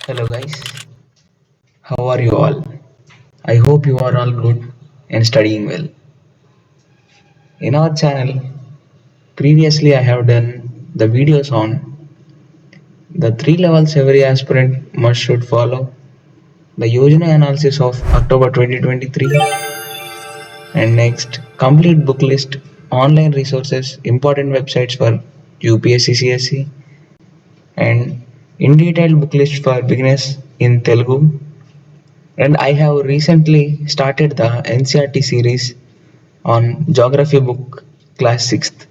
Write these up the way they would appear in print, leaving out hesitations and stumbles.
Hello guys, how are you all? I hope you are all good and studying well. In our channel, previously I have done the videos on the three levels every aspirant must should follow, the Yojana analysis of October 2023, and next complete book list, online resources, important websites for UPSC CSE, and in detailed book list for beginners in Telugu. And I have recently started the Ncert series on geography book class 6th,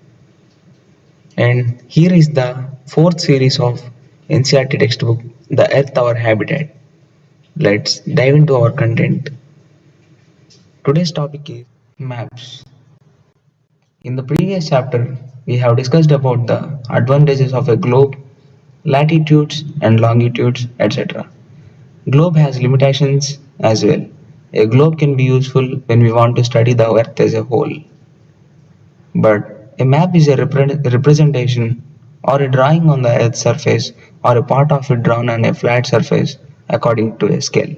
and here is the fourth series of NCERT textbook, The Earth Our Habitat. Let's dive into our content. Today's topic is maps. In the previous chapter we have discussed about the advantages of a globe, latitudes and longitudes, etc. Globe has limitations as well. A globe can be useful when we want to study the earth as a whole. But a map is a representation or a drawing on the earth's surface or a part of it drawn on a flat surface according to a scale.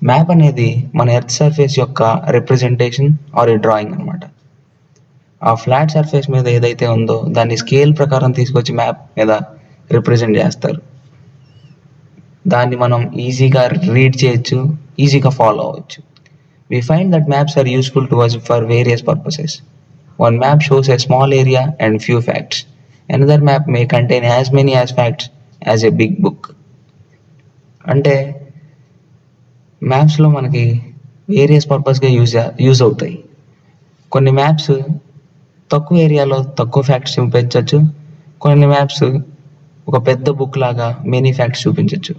Map అనేది మన earth surface యొక్క representation are A drawing అనమాట. ఆ flat surface మీద ఏదైతే ఉందో దాన్ని scale ప్రకారం తీసుకొచ్చి మ్యాప్ మీద రిప్రజెంట్ చేస్తారు. దాన్ని మనం ఈజీగా రీడ్ చేయొచ్చు, ఈజీగా ఫాలో అవ్వచ్చు. We find that maps are useful to us for various purposes. One map shows a small area and few facts. Another map may contain as many as facts as a big book. అంటే మ్యాప్స్లో మనకి various పర్పస్గా use అవుతాయి. కొన్ని maps తక్కువ ఏరియాలో తక్కువ facts చూపించవచ్చు, కొన్ని maps ఒక పెద్ద బుక్ లాగా మెనీ ఫ్యాక్ట్స్ చూపించవచ్చు.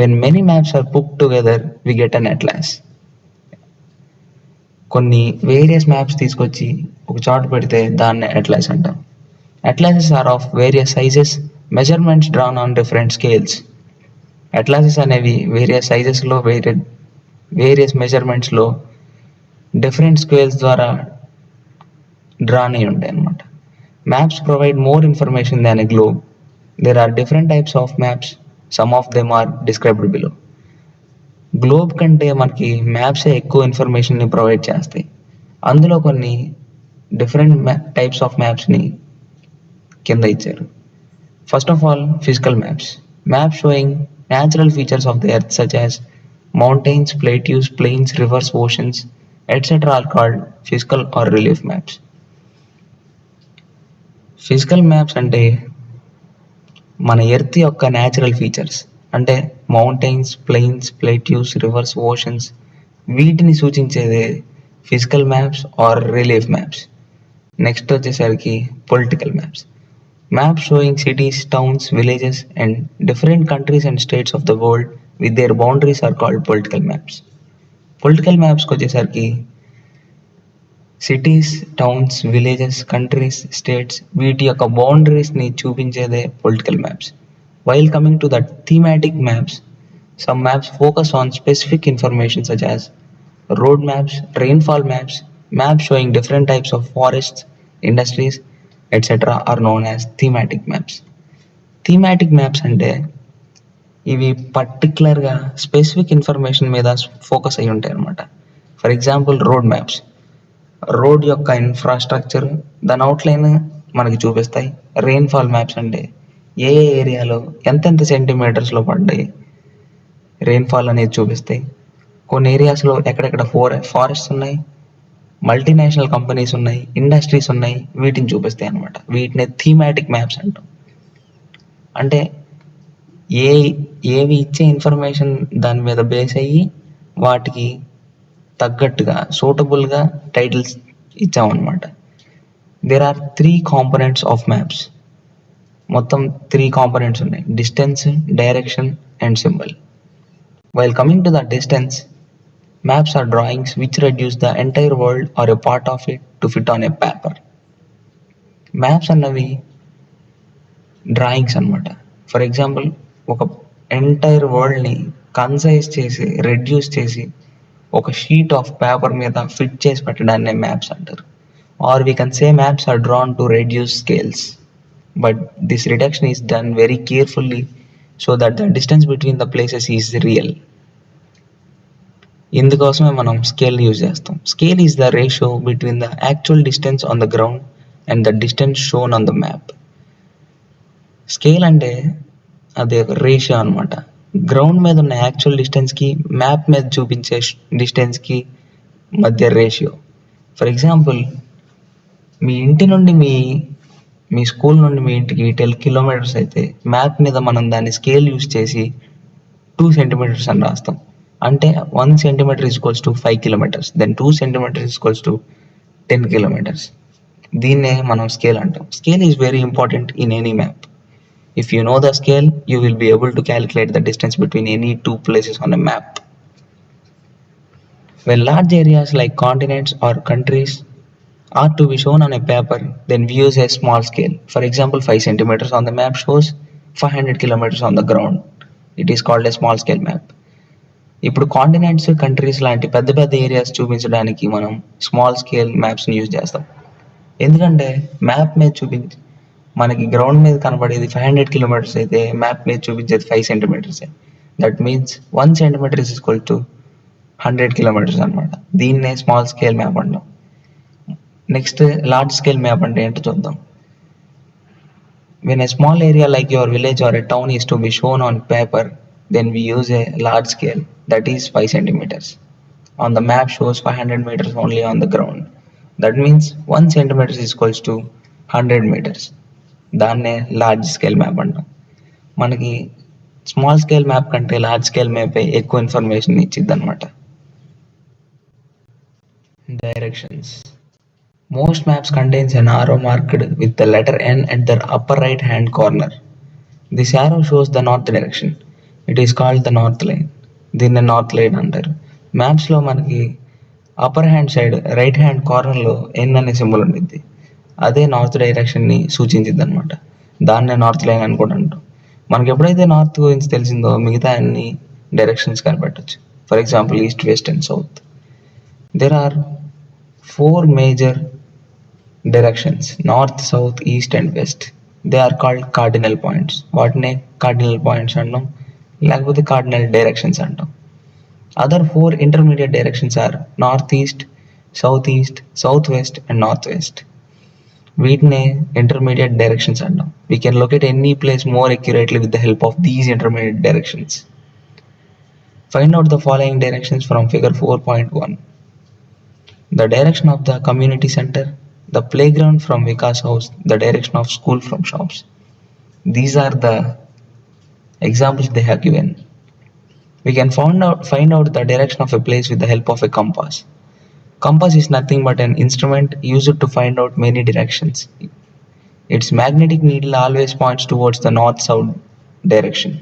When many maps are put together we get an atlas. కొన్ని వేరియస్ మ్యాప్స్ తీసుకొచ్చి ఒక చార్ట్ పెడితే దాన్ని అట్లాస్ అంటాం. Atlases are of various sizes, measurements drawn on different scales. Atlases అనేవి వేరియస్ సైజెస్లో వేరియస్ మెజర్మెంట్స్లో డిఫరెంట్ స్కేల్స్ ద్వారా డ్రాన్ అయి ఉంటాయి అన్నమాట. Maps provide more information than a globe. There are different types of maps, some of them are described below. Globe కంటే మనకి మ్యాప్సే ఎక్కువ ఇన్ఫర్మేషన్ని ప్రొవైడ్ చేస్తాయి. అందులో కొన్ని డిఫరెంట్ టైప్స్ ఆఫ్ మ్యాప్స్ని కింద ఇచ్చారు. First of all, physical maps. Maps showing natural features of the earth such as mountains, plateaus, plains, rivers, oceans etcetera are called physical or relief maps. Physical maps అంటే మన earth యొక్క natural features, అంటే mountains, plains, plateaus, rivers, oceans, వీటిని సూచించేదే physical maps or relief maps. Next వచ్చేసరికి political maps. Maps showing cities, towns, villages and different countries and states of the world with there boundaries are called political maps. Political మ్యాప్స్కి వచ్చేసరికి cities, towns, villages, countries, states వీటి యొక్క బౌండరీస్ని చూపించేదే political maps. While coming to the thematic maps, some maps focus on specific information such as road maps, rainfall maps, maps showing different types of forests, industries, etc. are known as thematic maps. Thematic maps అంటే ఇవి పర్టికులర్గా specific information మీద focus అయి ఉంటాయి అన్నమాట. For example road maps, road యొక్క infrastructure, దాని outline మనకి చూపిస్తాయి. రెయిన్ఫాల్ మ్యాప్స్ అంటే ఏ ఏరియాలో ఎంతెంత సెంటీమీటర్స్లో పడ్డాయి రెయిన్ఫాల్ అనేది చూపిస్తాయి. కొన్ని ఏరియాస్లో ఎక్కడెక్కడ ఫారెస్ట్స్ ఉన్నాయి, మల్టీనేషనల్ కంపెనీస్ ఉన్నాయి, ఇండస్ట్రీస్ ఉన్నాయి, వీటిని చూపిస్తాయి అన్నమాట. వీటిని థీమాటిక్ మ్యాప్స్ అంటాం. అంటే ఏవి ఇచ్చే ఇన్ఫర్మేషన్ దాని మీద బేస్ అయ్యి వాటికి తగ్గట్టుగా సూటబుల్గా టైటిల్స్ ఇచ్చామన్నమాట. There are 3 components of maps. మొత్తం 3 కాంపోనెంట్స్ ఉన్నాయి: distance, direction and symbol. While coming to the distance, maps are drawings which reduce the entire world or a part of it to fit on a paper. Maps అన్నవి drawings అన్నమాట. For example, ఒక entire వరల్డ్ని concise చేసి reduce చేసి ఒక sheet of paper మీద fit చేసి పెట్టడాన్ని మ్యాప్స్ అంటారు. Or we can say maps are drawn to reduce scales, but this reduction is done very carefully so that the distance between the places is real. ఇందుకోసమే మనం scale use చేస్తాం. Scale is the ratio between the actual distance on the ground and the distance shown on the map. Scale అంటే అది ఒక ratio అనమాట. Ground మీద ఉన్న actual డిస్టెన్స్కి map మీద చూపించే డిస్టెన్స్కి మధ్య రేషియో. ఫర్ ఎగ్జాంపుల్, మీ ఇంటి నుండి మీ స్కూల్ నుండి మీ ఇంటికి 10 కిలోమీటర్స్ అయితే మ్యాప్ మీద మనం దాన్ని స్కేల్ యూజ్ చేసి 2 సెంటీమీటర్స్ అని రాస్తాం. అంటే 1 centimetre equals to 5 kilometres, then 2 centimetres equals to 10 kilometres. దీన్నే మనం స్కేల్ అంటాం. Scale is very important in any map. If you know the scale, you will be able to calculate the distance between any two places on a map. When large areas like continents or countries are to be shown on a paper, then we use a small scale. For example, 5 centimeters on the map shows 500 kilometers on the ground. It is called a small scale map. ఇప్పుడు continents, countries లాంటి పెద్ద పెద్ద areas చూపించడానికి మనం small scale మ్యాప్స్ని use చేస్తాం. ఎందుకంటే map మీద మనకి గ్రౌండ్ మీద కనబడేది 500 కిలోమీటర్స్ అయితే మ్యాప్ మీద చూపించేది 5 సెంటీమీటర్సే. That means 1 centimetre is equal to 100 kilometres అనమాట. దీన్నే స్మాల్ స్కేల్ మ్యాప్ అంటాం. నెక్స్ట్ లార్జ్ స్కేల్ మ్యాప్ అంటే ఏంటో చూద్దాం. When a small area like your village or a town is to be shown on paper, then we use a large scale, that is 5 centimeters. On the map shows 500 meters only on the ground. That means 1 centimeter is equals to 100 meters. దాన్నే large scale map అంటాం. మనకి small scale map కంటే large scale మ్యాపే ఎక్కువ information ఇచ్చిద్ది అనమాట. Directions. Most maps contains an arrow marked with the letter N at the upper right hand corner. This arrow shows the north direction. It is called the north line. దీన్ని north line అంటారు. మ్యాప్స్లో మనకి upper hand side right hand కార్నర్లో ఎన్ అనే symbol ఉండిద్ది. అదే north డైరెక్షన్ని సూచించిద్ది అనమాట. దాన్నే north line అని కూడా అంటాం. మనకి ఎప్పుడైతే నార్త్ గురించి తెలిసిందో మిగతా అన్ని డైరెక్షన్స్ కనిపెట్టచ్చు. For example east, west and south. There are 4 major directions: north, south, east and west. They are called cardinal points. వాటినే cardinal points అంటాం, లేకపోతే cardinal directions అంటాం. Other 4 intermediate directions are northeast, southeast, southwest and northwest. వీటినే intermediate directions అంటాం. We can locate any place more accurately with the help of these intermediate directions. Find out the following directions from figure 4.1. The direction of the community center, the playground from Vikas house, the direction of school from shops. These are the examples they have given. We can find out the direction of a place with the help of a compass. Compass is nothing but an instrument used to find out many directions. Its magnetic needle always points towards the north-south direction.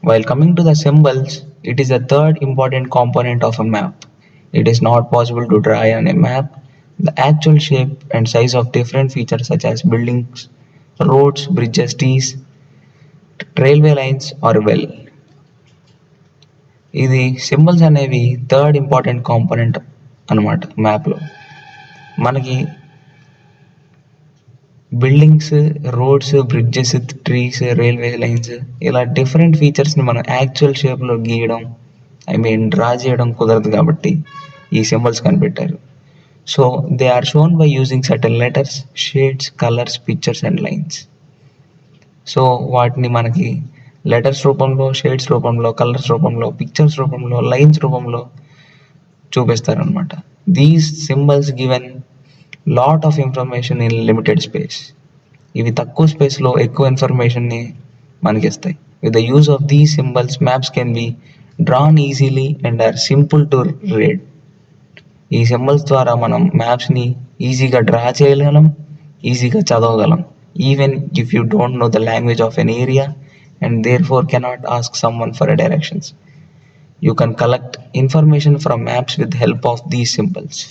While coming to the symbols, it is the third important component of a map. It is not possible to draw on a map the actual shape and size of different features such as buildings, roads, bridges, trees, railway lines or well. ఇది symbols అనేవి third important component అనమాట మ్యాప్లో. మనకి buildings, roads, bridges, trees, railway lines ఇలా different ఫీచర్స్ని మనం actual షేప్లో గీయడం, draw చేయడం కుదరదు కాబట్టి ఈ సింబల్స్ కనిపెట్టారు. So they are shown by using certain letters, shades, colors, pictures and lines. So వాటిని మనకి లెటర్స్ రూపంలో, షేడ్స్ రూపంలో, కలర్స్ రూపంలో, పిక్చర్స్ రూపంలో, లైన్స్ రూపంలో చూపిస్తారనమాట. These symbols given lot of information in limited space. ఇవి తక్కువ స్పేస్లో ఎక్కువ ఇన్ఫర్మేషన్ని మనకి ఇస్తాయి. With the use of these symbols maps can be drawn easily and are simple to read. ఈ సింబల్స్ ద్వారా మనం మ్యాప్స్ని ఈజీగా డ్రా చేయగలం, ఈజీగా చదవగలం. Even if you don't know the language of an area and therefore cannot ask someone for a directions, you can collect information from maps with help of these symbols.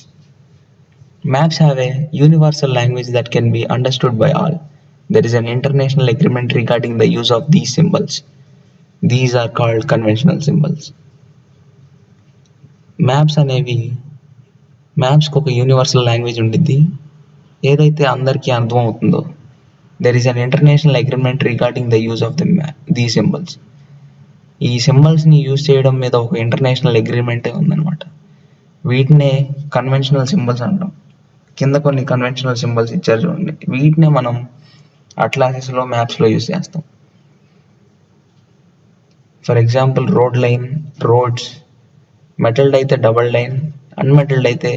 Maps have a universal language that can be understood by all. There is an international agreement regarding the use of these symbols. These are called conventional symbols. మ్యాప్స్కి ఒక universal language ఉండిద్ది. ఏదైతే అందరికీ అర్థమవుతుందో there is an international agreement regarding the use of these symbols. ఈ సింబల్స్ని use చేయడం మీద ఒక international అగ్రిమెంటే ఉందన్నమాట. వీటినే కన్వెన్షనల్ సింబల్స్ అంటాం. కింద కొన్ని కన్వెన్షనల్ సింబల్స్ ఇచ్చారు చూడండి, వీటినే మనం అట్లాసెస్లో మ్యాప్స్లో యూజ్ చేస్తాం. For example road line, roads, metalled అయితే డబల్ లైన్, అన్మెటల్డ్ అయితే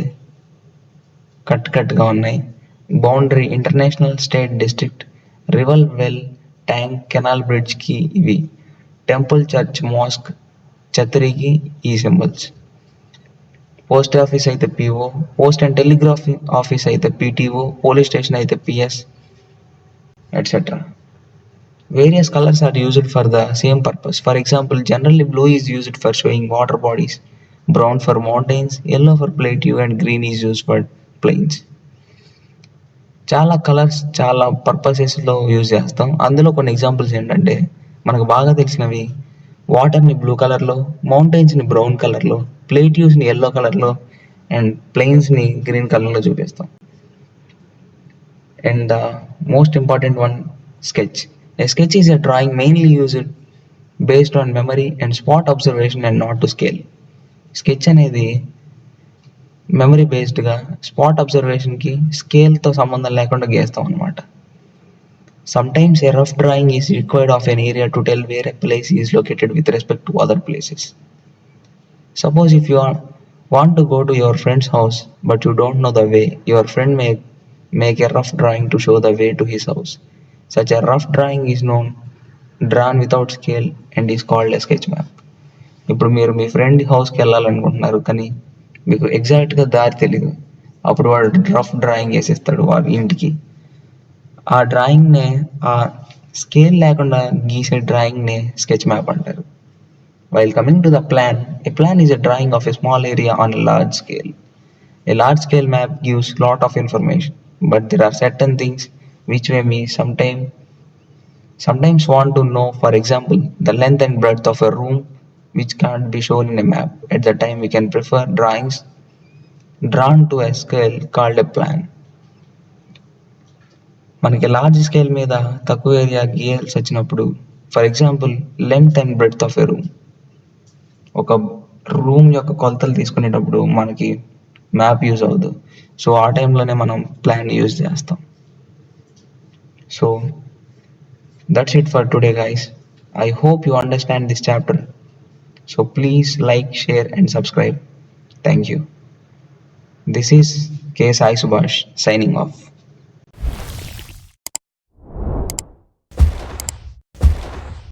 కట్గా ఉన్నాయి. Boundary, international, state, district, river, well, tank, canal, బ్రిడ్జ్కి ఇవి. టెంపుల్, చర్చ్, మాస్క్, ఛత్రికి ఈ సింబల్స్. పోస్ట్ ఆఫీస్ అయితే PO, post and telegraph office అయితే పిటిఓ, పోలీస్ స్టేషన్ అయితే PS, etcetera. Various colors are used for the same purpose. For example, generally blue is used for showing water bodies, brown for mountains, yellow for plateau, and green is used for plains. చాలా colours చాలా పర్పసెస్లో use చేస్తాం. అందులో కొన్ని examples ఏంటంటే, మనకు బాగా తెలిసినవి వాటర్ని బ్లూ కలర్లో, మౌంటైన్స్ని బ్రౌన్ కలర్లో, ప్లేట్యూస్ని ఎల్లో కలర్లో, అండ్ ప్లెయిన్స్ని గ్రీన్ కలర్లో చూపిస్తాం. And the most important one, sketch. A sketch is a drawing mainly used based on memory and spot observation and not to scale. Sketch అనేది మెమరీ బేస్డ్గా, స్పాట్ అబ్జర్వేషన్కి, స్కేల్తో సంబంధం లేకుండా గీస్తాం అనమాట. Sometimes a rough drawing is required of an area to tell where a place is located with respect to other places. Suppose if you want to go to your friend's house but you don't know the way, your friend may make a rough drawing to show the way to his house. Such a rough drawing is drawn without scale and is called a sketch map. ఇప్పుడు మీరు మీ friend హౌస్కి వెళ్ళాలనుకుంటున్నారు, కానీ మీకు ఎగ్జాక్ట్గా దారి తెలీదు. అప్పుడు వాడు రఫ్ డ్రాయింగ్ వేసేస్తాడు వాడి ఇంటికి. ఆ డ్రాయింగ్నే, ఆ స్కేల్ లేకుండా గీసే డ్రాయింగ్నే స్కెచ్ మ్యాప్ అంటారు. While coming to the plan, a plan is a drawing of a small area on a large scale. A large scale map gives lot of information, but there are certain things which we sometimes want to know. For example, the length and breadth of a room, which can't be shown in a map. At the time, we can prefer drawings drawn to a scale called a plan. మనకి large scale మీద తక్కువ area గీయాల్సి వచ్చినప్పుడు, for example length and breadth of a room, ఒక room యొక్క కొలతలు తీసుకునేటప్పుడు మనకి map use అవ్వదు. సో ఆ టైంలోనే మనం ప్లాన్ యూజ్ చేస్తాం. So that's it for today, guys. I hope you understand this chapter. So please like, share and subscribe. Thank you. This is Subhash signing off.